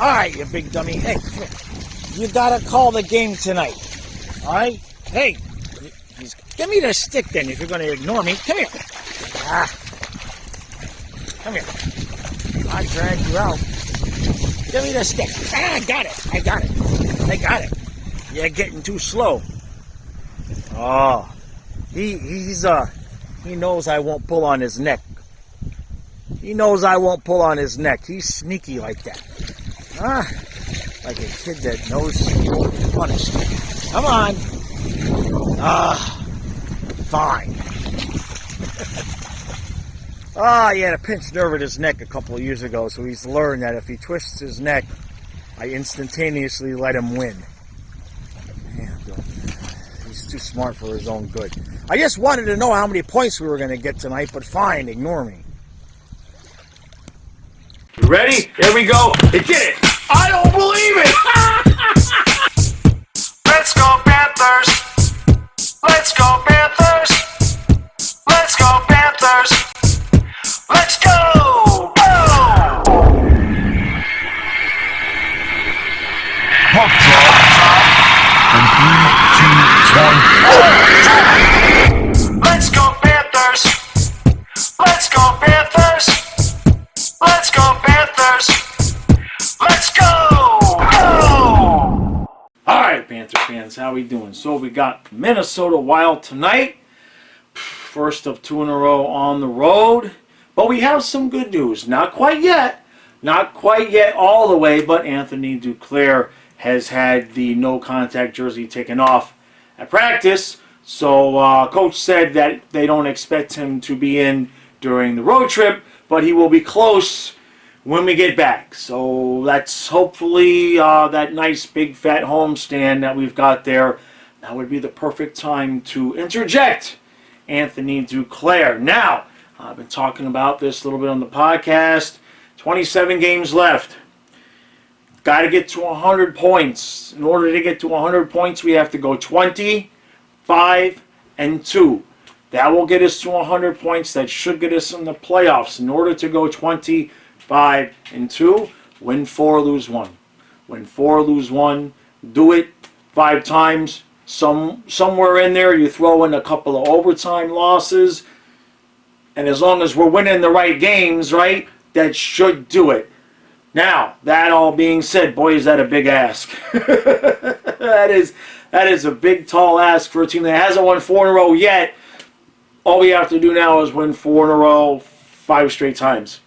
All right, you big dummy. Hey, come here. You gotta call the game tonight. All right? Hey, give me the stick then if you're gonna ignore me. Come here. Come here. I dragged you out. Give me the stick. I got it. You're getting too slow. Oh, he knows I won't pull on his neck. He knows I won't pull on his neck. He's sneaky like that. Like a kid that knows he won't be punished. Come on. Fine. He had a pinched nerve in his neck a couple of years ago, so he's learned that if he twists his neck, I instantaneously let him win. Man, he's too smart for his own good. I just wanted to know how many points we were going to get tonight, but fine, ignore me. You ready? Here we go. They did it. I don't believe it. Let's go Panthers. Let's go Panthers. Let's go Panthers. Let's go. Go. Puck drop. And 3, 2, 1. Let's go Panthers. Let's go Panthers. Let's go Panthers. Let's go. Go. All right, Panther fans, how we doing? So we got Minnesota Wild tonight. First of 2 in a row on the road. But we have some good news. Not quite yet. Not quite yet all the way, but Anthony Duclair has had the no-contact jersey taken off at practice. So Coach said that they don't expect him to be in during the road trip, but he will be close when we get back. So that's hopefully that nice big fat homestand that we've got there. That would be the perfect time to interject Anthony Duclair. Now, I've been talking about this a little bit on the podcast. 27 games left. Got to get to 100 points. In order to get to 100 points, we have to go 20, 5, and 2. That will get us to 100 points. That should get us in the playoffs. In order to go 20, 5, and 2, win 4, lose 1. Win 4, lose 1. Do it 5 times. Somewhere in there, you throw in a couple of overtime losses. And as long as we're winning the right games, right, that should do it. Now, that all being said, boy, is that a big ask. That is a big, tall ask for a team that hasn't won 4 in a row yet. All we have to do now is win 4 in a row, 5 straight times.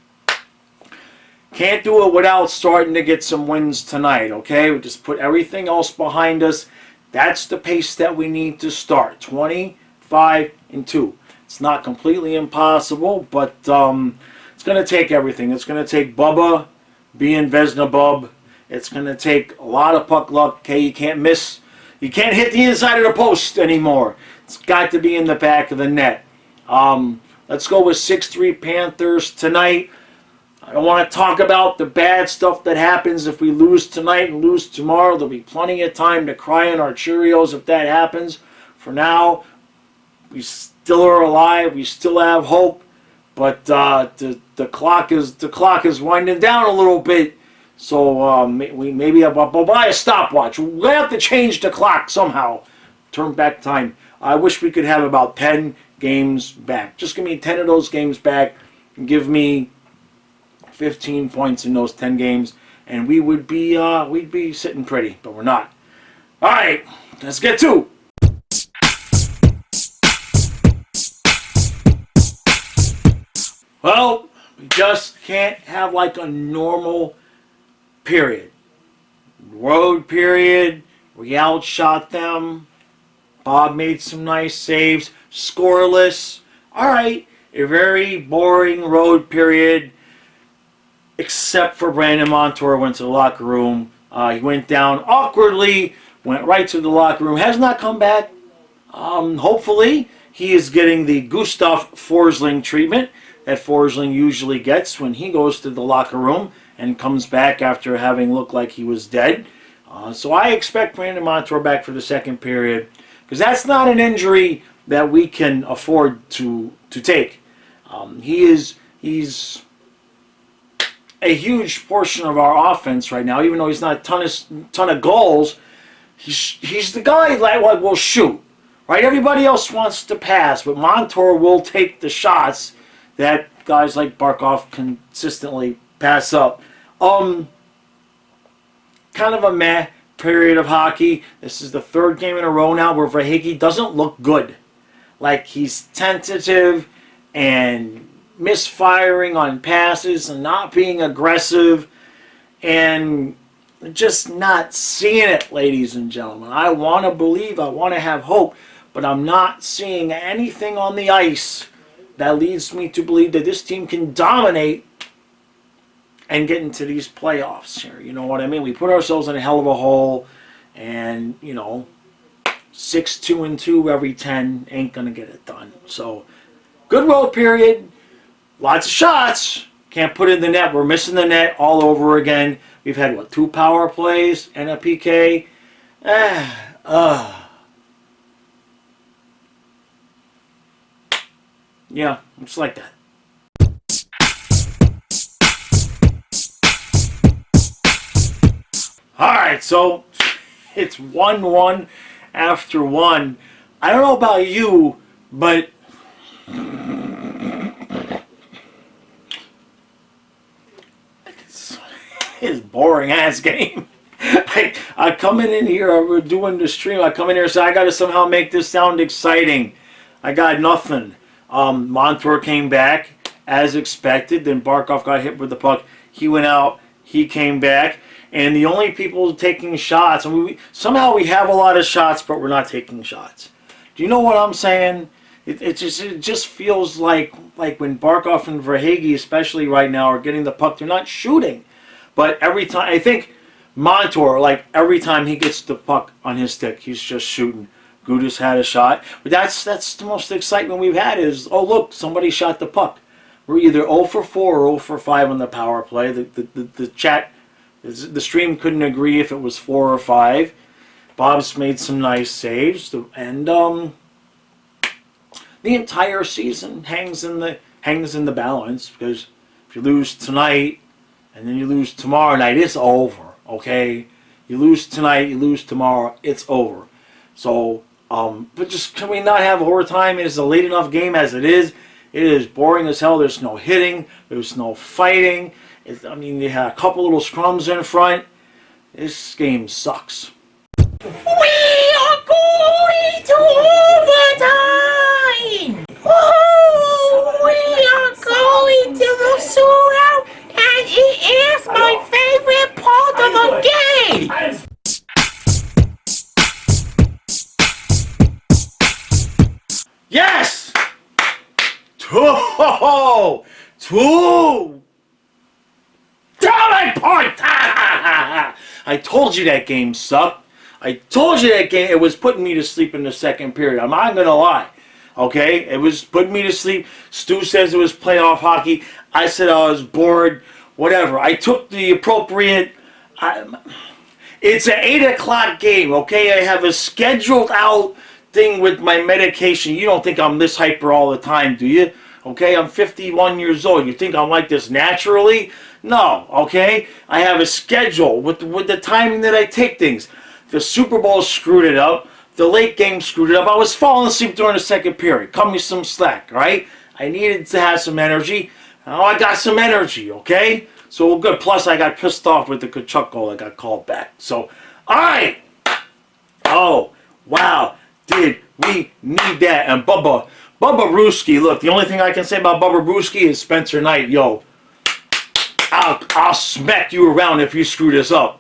Can't do it without starting to get some wins tonight, okay? We just put everything else behind us. That's the pace that we need to start. 20, 5, and 2. It's not completely impossible, but it's going to take everything. It's going to take Bubba being Vezina Bub. It's going to take a lot of puck luck. Okay, you can't miss. You can't hit the inside of the post anymore. It's got to be in the back of the net. Let's go with 6-3 Panthers tonight. I don't want to talk about the bad stuff that happens if we lose tonight and lose tomorrow. There'll be plenty of time to cry on our Cheerios if that happens. For now, we still are alive. We still have hope, but the clock is winding down a little bit. So maybe I'll buy a stopwatch. We're gonna have to change the clock somehow. Turn back time. I wish we could have about 10 games back. Just give me 10 of those games back and give me 15 points in those 10 games, and we'd be sitting pretty, but we're not. All right, let's get to. Well, we just can't have like a normal period. Road period, we outshot them. Bob made some nice saves. Scoreless. All right, a very boring road period, except for Brandon Montour went to the locker room. He went down awkwardly, went right to the locker room. Has not come back. Hopefully, he is getting the Gustav Forsling treatment that Forsling usually gets when he goes to the locker room and comes back after having looked like he was dead. So I expect Brandon Montour back for the second period, because that's not an injury that we can afford to take. He's a huge portion of our offense right now, even though he's not a ton of goals. He's the guy that will shoot, right? Everybody else wants to pass, but Montour will take the shots that guys like Barkov consistently pass up. Kind of a meh period of hockey. This is the third game in a row now where Verhaeghe doesn't look good. Like he's tentative and misfiring on passes and not being aggressive and just not seeing it, ladies and gentlemen. I want to believe, I want to have hope, but I'm not seeing anything on the ice that leads me to believe that this team can dominate and get into these playoffs here. You know what I mean? We put ourselves in a hell of a hole, and, 6-2-2 every 10 ain't going to get it done. So, good road period. Lots of shots. Can't put it in the net. We're missing the net all over again. We've had, 2 power plays and a PK? Yeah, it's like that. Alright, so it's 1-1 after 1. I don't know about you, but it's a boring ass game. I come in here, we're doing the stream, I come in here and say I gotta somehow make this sound exciting. I got nothing. Montour came back as expected, then Barkov got hit with the puck. He went out, he came back. And the only people taking shots, somehow we have a lot of shots, but we're not taking shots. Do you know what I'm saying? It just feels like when Barkov and Verhaeghe, especially right now, are getting the puck, they're not shooting. But every time, I think Montour, every time he gets the puck on his stick, he's just shooting. Gudas had a shot. But that's the most excitement we've had is, oh look, somebody shot the puck. We're either 0 for 4 or 0 for 5 on the power play. The chat... The stream couldn't agree if it was 4 or 5. Bob's made some nice saves, and the entire season hangs in the balance, because if you lose tonight and then you lose tomorrow night, it's over. Okay, you lose tonight, you lose tomorrow, it's over. So, but just can we not have overtime? It is a late enough game as it is. It is boring as hell. There's no hitting. There's no fighting. They had a couple little scrums in front. This game sucks. We are going to overtime! Woo! We are going to the shootout, and it is my favorite part of the game! Yes! 2! Damn it, point! I told you that game sucked. I told you that game, it was putting me to sleep in the second period. I'm not going to lie. Okay? It was putting me to sleep. Stu says it was playoff hockey. I said I was bored. Whatever. I took the appropriate... it's an 8 o'clock game, okay? I have a scheduled out thing with my medication. You don't think I'm this hyper all the time, do you? Okay? I'm 51 years old. You think I'm like this naturally? No, okay? I have a schedule with the timing that I take things. The Super Bowl screwed it up. The late game screwed it up. I was falling asleep during the second period. Cut me some slack, right? I needed to have some energy. Now I got some energy, okay? So good. Plus, I got pissed off with the Kachuk goal that got called back. So, all right. Oh, wow. Did we need that? And Bubba Brewski. Look, the only thing I can say about Bubba Brewski is Spencer Knight. Yo, I'll smack you around if you screw this up.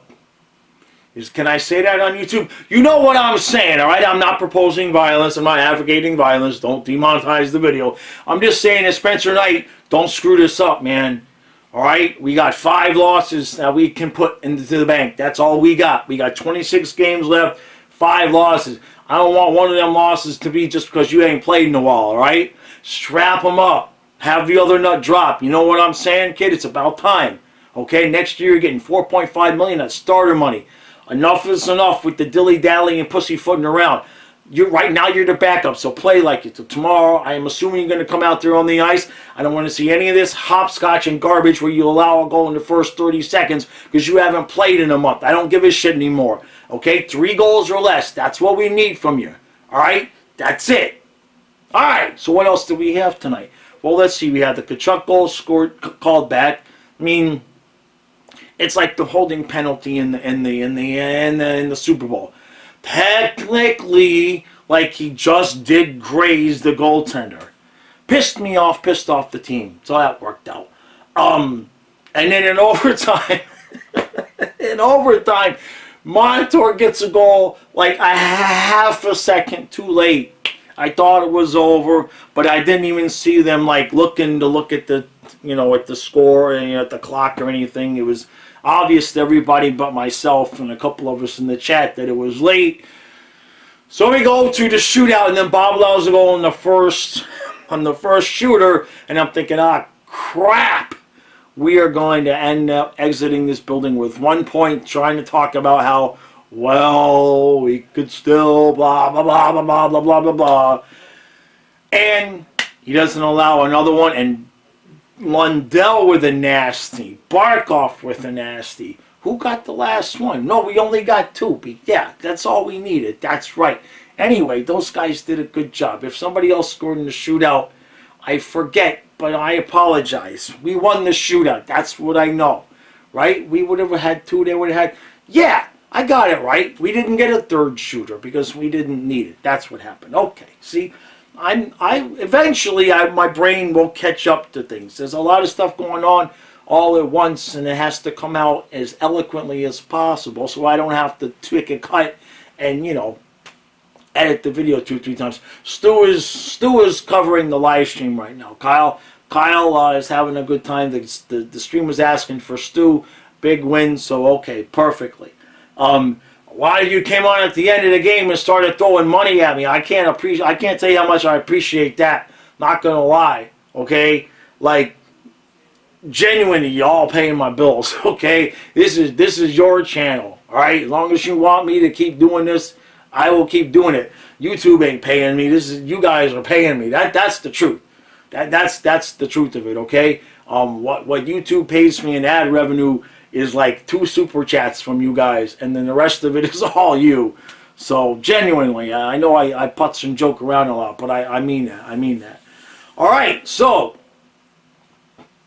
Can I say that on YouTube? You know what I'm saying, all right? I'm not proposing violence. I'm not advocating violence. Don't demonetize the video. I'm just saying that Spencer Knight, don't screw this up, man. All right? We got 5 losses that we can put into the bank. That's all we got. We got 26 games left, 5 losses. I don't want one of them losses to be just because you ain't played in a while, all right? Strap them up. Have the other nut drop. You know what I'm saying, kid? It's about time. Okay? Next year, you're getting $4.5 million. That's starter money. Enough is enough with the dilly-dally and pussyfooting around. right now you're the backup, so play like it. So tomorrow, I am assuming you're going to come out there on the ice. I don't want to see any of this hopscotch and garbage where you allow a goal in the first 30 seconds because you haven't played in a month. I don't give a shit anymore. Okay, 3 goals or less. That's what we need from you. All right, that's it. All right. So what else do we have tonight? Well, let's see. We had the Kachuk goal scored, called back. I mean, it's like the holding penalty in the Super Bowl. Technically, like he just did graze the goaltender. Pissed me off, pissed off the team. So that worked out. And then in overtime, Montour gets a goal like a half a second too late. I thought it was over, but I didn't even see them like looking to look at the, at the score and at the clock or anything. It was obvious to everybody but myself and a couple of us in the chat that it was late. So we go to the shootout, and then Bob allows a goal on the first shooter, and I'm thinking, crap. We are going to end up exiting this building with 1 point, trying to talk about how, well, we could still blah, blah, blah, blah, blah, blah, blah, blah, blah. And he doesn't allow another one, and Lundell with a nasty. Barkov with a nasty. Who got the last one? No, we only got 2. Yeah, that's all we needed. That's right. Anyway, those guys did a good job. If somebody else scored in the shootout, I forget, but I apologize. We won the shootout. That's what I know. Right? We would have had 2. They would have had... Yeah, I got it right. We didn't get a third shooter because we didn't need it. That's what happened. Okay, see... Eventually my brain will catch up to things. There's a lot of stuff going on all at once, and it has to come out as eloquently as possible, so I don't have to tweak a cut and edit the video 2-3 times. Stu is covering the live stream right now. Kyle is having a good time. The stream was asking for Stu, big win, so okay, perfectly. A lot of you came on at the end of the game and started throwing money at me. I can't tell you how much I appreciate that. Not gonna lie, okay? Like, genuinely, y'all paying my bills, okay? This is your channel, all right? As long as you want me to keep doing this, I will keep doing it. YouTube ain't paying me. You guys are paying me. That's the truth. That's the truth of it, okay? What YouTube pays me in ad revenue is like 2 super chats from you guys, and then the rest of it is all you. So genuinely, I know I putz and joke around a lot, but I mean that. All right, so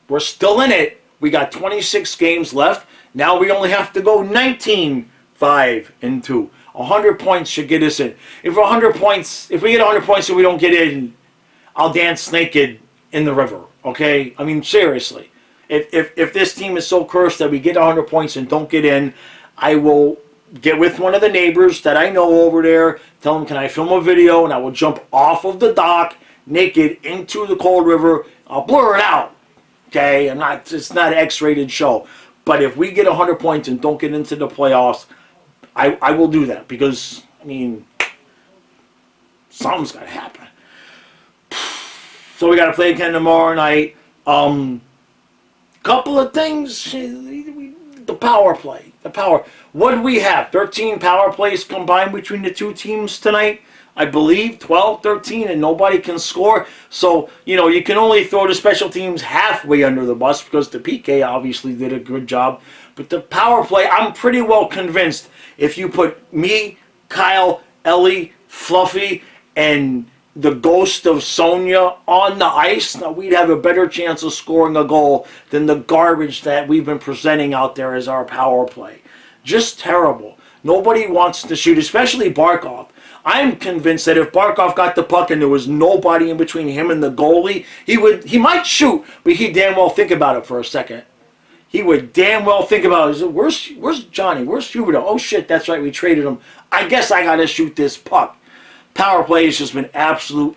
we're still in it. We got 26 games left. Now we only have to go 19-5-2. 100 points should get us in. If we get 100 points and we don't get in, I'll dance naked in the river. Okay? I mean, seriously. If this team is so cursed that we get 100 points and don't get in, I will get with one of the neighbors that I know over there, tell them, can I film a video, and I will jump off of the dock naked into the cold river. I'll blur it out. Okay? It's not an X-rated show. But if we get 100 points and don't get into the playoffs, I will do that because, I mean, something's got to happen. So we got to play again tomorrow night. Couple of things. The power play. What do we have? 13 power plays combined between the two teams tonight. I believe 12, 13, and nobody can score. So, you can only throw the special teams halfway under the bus because the PK obviously did a good job. But the power play, I'm pretty well convinced if you put me, Kyle, Ellie, Fluffy, and the ghost of Sonia on the ice, now we'd have a better chance of scoring a goal than the garbage that we've been presenting out there as our power play. Just terrible. Nobody wants to shoot, especially Barkov. I'm convinced that if Barkov got the puck and there was nobody in between him and the goalie, he might shoot, but he'd damn well think about it for a second. He would damn well think about it. Where's Johnny? Where's Huberto? Oh shit, that's right, we traded him. I guess I gotta shoot this puck. Power play has just been absolute.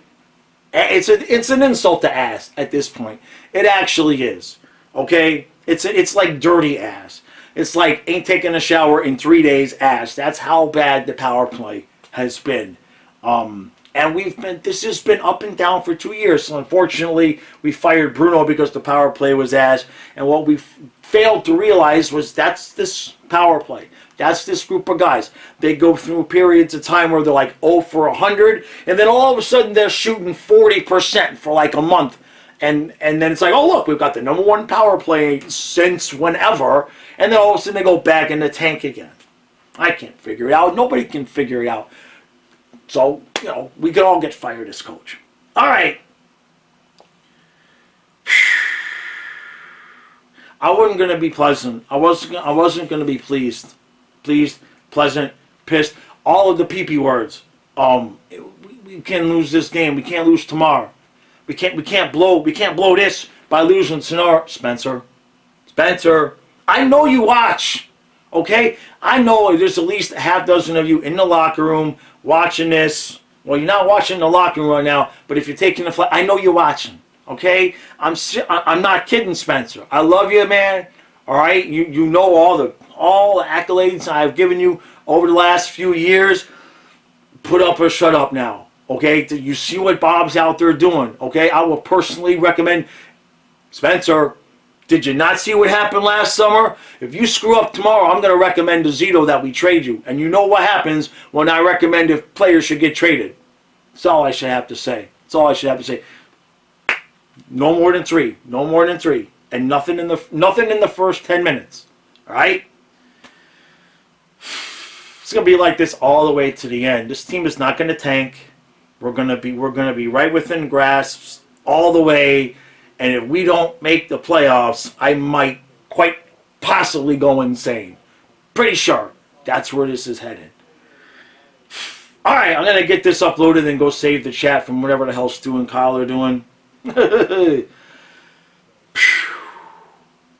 It's an insult to ass at this point. It actually is. Okay? It's like dirty ass. It's like ain't taking a shower in 3 days ass. That's how bad the power play has been. And this has been up and down for 2 years. So unfortunately, we fired Bruno because the power play was ass. And what we failed to realize was that's this power play. That's this group of guys. They go through periods of time where they're like 0 for 100, and then all of a sudden they're shooting 40% for like a month. And then it's like, oh, look, we've got the number one power play since whenever. And then all of a sudden they go back in the tank again. I can't figure it out. Nobody can figure it out. So, we could all get fired as coach. All right. I wasn't going to be pleasant. I wasn't going to be pleased. Pleased, pleasant, pissed. All of the pee-pee words. We can't lose this game. We can't lose tomorrow. We can't blow this by losing tonight. Spencer, I know you watch. Okay? I know there's at least a half dozen of you in the locker room watching this. Well, you're not watching in the locker room right now, but if you're taking the flight, I know you're watching. Okay? I'm not kidding, Spencer. I love you, man. All right? You know all the accolades I've given you over the last few years. Put up or shut up now. Okay? You see what Bob's out there doing. Okay? I will personally recommend Spencer. Did you not see what happened last summer? If you screw up tomorrow, I'm going to recommend to Zito that we trade you. And you know what happens when I recommend if players should get traded. That's all I should have to say. That's all I should have to say. No more than 3. No more than 3. And nothing in the first 10 minutes. All right? It's going to be like this all the way to the end. This team is not going to tank. We're going to be right within grasps all the way. And if we don't make the playoffs, I might quite possibly go insane. Pretty sure that's where this is headed. All right, I'm going to get this uploaded and go save the chat from whatever the hell Stu and Kyle are doing.